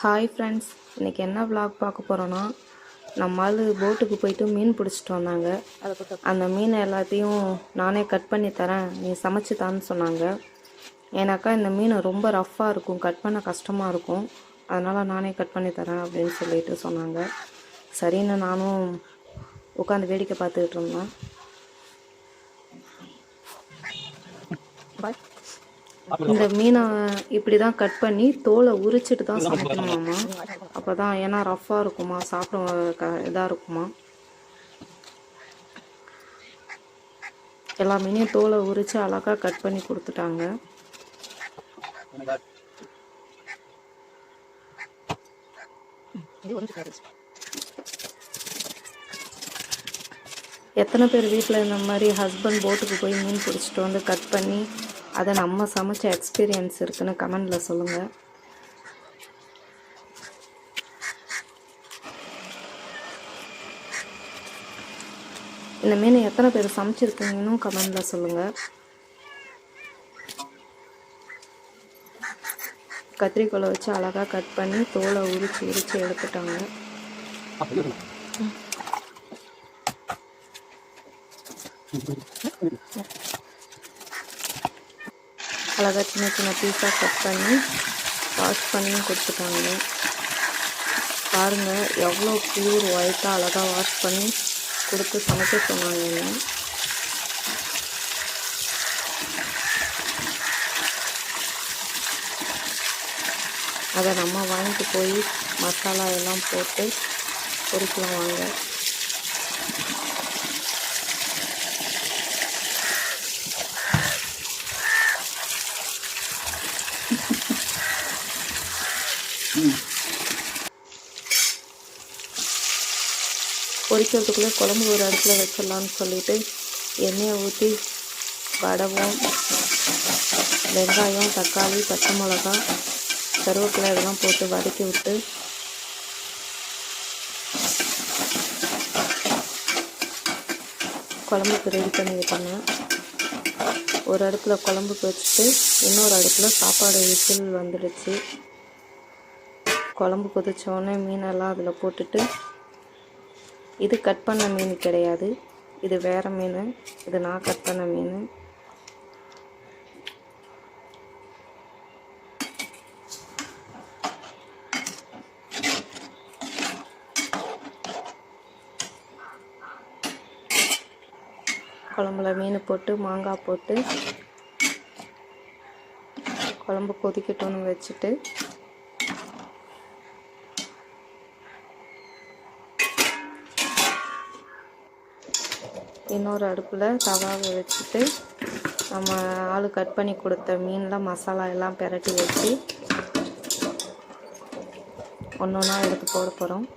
Hi friends, இன்றைக்கி என்ன vlog பார்க்க போகிறோன்னா, நம்மால் போட்டுக்கு போயிட்டு மீன் பிடிச்சிட்டு வந்தாங்க. அந்த மீன் எல்லாத்தையும் நானே கட் பண்ணி தரேன், நீ சமைச்சு தான்னு சொன்னாங்க. ஏன்னாக்கா இந்த மீன் ரொம்ப ரஃப்பாக இருக்கும், கட் பண்ண கஷ்டமாக இருக்கும், அதனால் நானே கட் பண்ணி தரேன் அப்படின்னு சொல்லிட்டு சொன்னாங்க. சரின்னு நானும் உட்காந்து வேடிக்கை பார்த்துக்கிட்டு இருந்தேன். இந்த மீனை இப்படி தான் கட் பண்ணி தோலை உரிச்சிட்டு தான் சமைக்கணுமாம்மா. அப்போ தான், ஏன்னா ரஃப்பாக இருக்குமா, சாப்பிட இதாக இருக்குமா. எல்லா மீனையும் தோலை உரித்து அழகாக கட் பண்ணி கொடுத்துட்டாங்க. எத்தனை பேர் வீட்டில் இந்த மாதிரி ஹஸ்பண்ட் போட்டுக்கு போய் மீன் பிடிச்சிட்டு வந்து கட் பண்ணி அதை நம்ம சமைச்ச எக்ஸ்பீரியன்ஸ் இருக்குன்னு கமெண்டில் சொல்லுங்கள். இந்த மீன் எத்தனை பேர் சமைச்சிருக்கீங்கன்னு கமெண்டில் சொல்லுங்கள். கத்திரிக்கோலை வச்சு அழகாக கட் பண்ணி தோலை உரிச்சு எடுத்துட்டாங்க. அழகாக சின்ன சின்ன பீஸாக கட் பண்ணி வாஷ் பண்ணியும் கொடுத்துட்டாங்க. பாருங்கள் எவ்வளோ ப்யூர் ஒயிட்டாக அழகாக வாஷ் பண்ணி கொடுத்து சமைக்க சொன்னாங்க. அதை நம்ம வாங்கிட்டு போய் மசாலா எல்லாம் போட்டு பொரிக்கலாம் வாங்க. பொரிக்கிறதுக்குள்ளே குழம்பு ஒரு அடுப்பில் வச்சிடலான்னு சொல்லிட்டு எண்ணெயை ஊற்றி வடவும், வெங்காயம், தக்காளி, பச்சை மிளகா, கருவேப்பிலை இதெல்லாம் போட்டு வதக்கி விட்டு குழம்புக்கு ரெடி பண்ணிக்கிட்டாங்க. ஒரு அடுப்பில் குழம்புக்கு வச்சுட்டு இன்னொரு அடுப்பில் சாப்பாடு விசில் வந்துடுச்சு. குழம்பு கொதிச்சோடனே மீனெல்லாம் அதில் போட்டுட்டு, இது கட் பண்ண மீன் கிடையாது, இது வேறு மீன், இது நான் கட் பண்ண மீன். குழம்புல மீன் போட்டு மாங்காய் போட்டு குழம்பு கொதிக்கட்டும்னு வச்சுட்டு இன்னொரு அடுப்பில் தவாவை வச்சுட்டு நம்ம ஆள் கட் பண்ணி கொடுத்த மீனில் மசாலா எல்லாம் பிரட்டி வச்சு ஒன்று ஒன்றா எடுத்து போட போகிறோம்.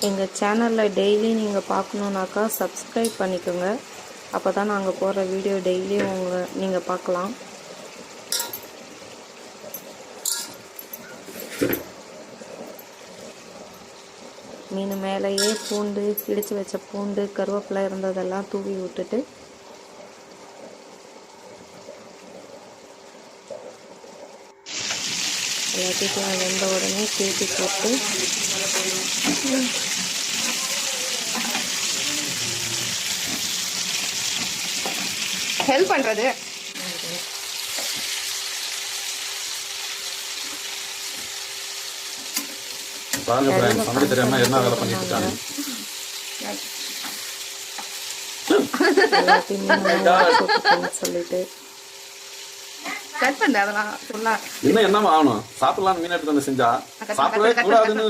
எங்கள் சேனலில் டெய்லி நீங்கள் பார்க்கணுன்னாக்கா சப்ஸ்கிரைப் பண்ணிக்கோங்க. அப்போ தான் நாங்கள் போடுற வீடியோ டெய்லியும் நீங்கள் பார்க்கலாம். மீன் மேலேயே பூண்டு, இடித்து வச்ச பூண்டு, கருவேப்பிலை இருந்ததெல்லாம் தூவி விட்டுட்டு எல்லாத்தையும் வெந்த உடனே தூக்கி போட்டு ஹெல்ப் பண்றது. பாருங்க फ्रेंड्स, சமைக்க தெரியாம என்ன வேலை பண்ணிட்டு இருக்காங்க. சொல்லிட்டு கட் பண்ண அதெல்லாம் சொல்ல இன்னும் என்னமா ஆகணும், சாப்பிடலாம் மீன் எடுத்து வந்து செஞ்சா சாப்பிடவே கூடாதுன்னு.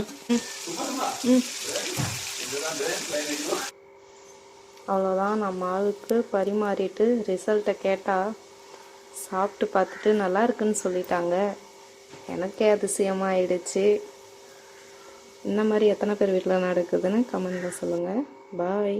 அவ்வளோதான், நம்ம ஆளுக்கு பரிமாறிட்டு ரிசல்ட்டை கேட்டால் சாப்பிட்டு பார்த்துட்டு நல்லா இருக்குன்னு சொல்லிட்டாங்க. எனக்கே அதிசயமாகிடுச்சு. இந்த மாதிரி எத்தனை பேர் வீட்டில் நடக்குதுன்னு கமெண்டில் சொல்லுங்கள். பாய்.